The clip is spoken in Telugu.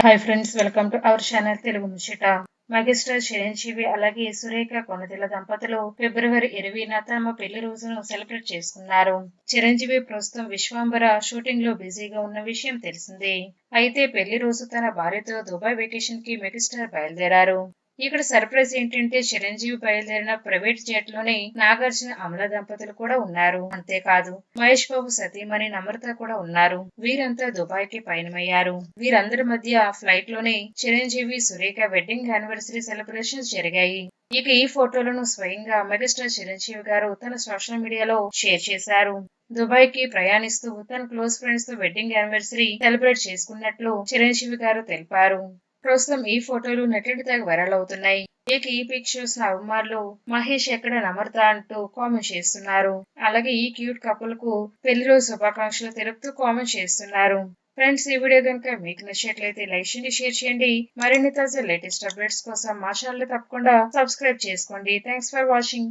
Hi friends, welcome to our channel Telugu ముచ్చట. మెగాస్టార్ చిరంజీవి అలాగే సురేఖ కొణిదెల దంపతులు ఫిబ్రవరి 20న తమ పెళ్లి రోజును సెలబ్రేట్ చేసుకున్నారు. చిరంజీవి ప్రస్తుతం విశ్వాంబర షూటింగ్ లో బిజీగా ఉన్న విషయం తెలిసిందే. అయితే పెళ్లి రోజు తన భార్యతో దుబాయ్ వెకేషన్ కి మెగాస్టార్ బయలుదేరారు. ఇక్కడ సర్ప్రైజ్ ఏంటంటే చిరంజీవి బయలుదేరిన ప్రైవేట్ జెట్ లోనే నాగార్జున అమల దంపతులు కూడా ఉన్నారు. అంతేకాదు మహేష్ బాబు సతీమణి నమ్రత కూడా ఉన్నారు. వీరంతా దుబాయ్ కి పయనమయ్యారు. వీరందరి మధ్య ఫ్లైట్ లోనే Chiranjeevi Surekha wedding anniversary celebrations జరిగాయి. ఇక ఈ ఫోటోలను స్వయంగా మెగాస్టార్ చిరంజీవి గారు తన సోషల్ మీడియాలో షేర్ చేశారు. దుబాయ్ కి ప్రయాణిస్తూ తన క్లోజ్ ఫ్రెండ్స్ తో వెడ్డింగ్ యానివర్సరీ సెలబ్రేట్ చేసుకున్నట్లు చిరంజీవి గారు తెలిపారు. ప్రస్తుతం ఈ ఫోటోలు నెట్టింటి తెగ వైరల్ అవుతున్నాయి. ఇక ఈ పిక్చర్స్ అభిమానులు మహేష్ ఎక్కడ నమ్రత అంటూ కామెంట్ చేస్తున్నారు. అలాగే ఈ క్యూట్ కపుల్ కు పెళ్లి రోజు శుభాకాంక్షలు తెలుపుతూ కామెంట్ చేస్తున్నారు. ఫ్రెండ్స్, ఈ వీడియో కనుక మీకు నచ్చినట్లయితే లైక్ చేయండి, షేర్ చేయండి. మరిన్ని తాజా లేటెస్ట్ అప్డేట్స్ కోసం మా ఛానల్ తప్పకుండా సబ్స్క్రైబ్ చేసుకోండి. Thanks for watching.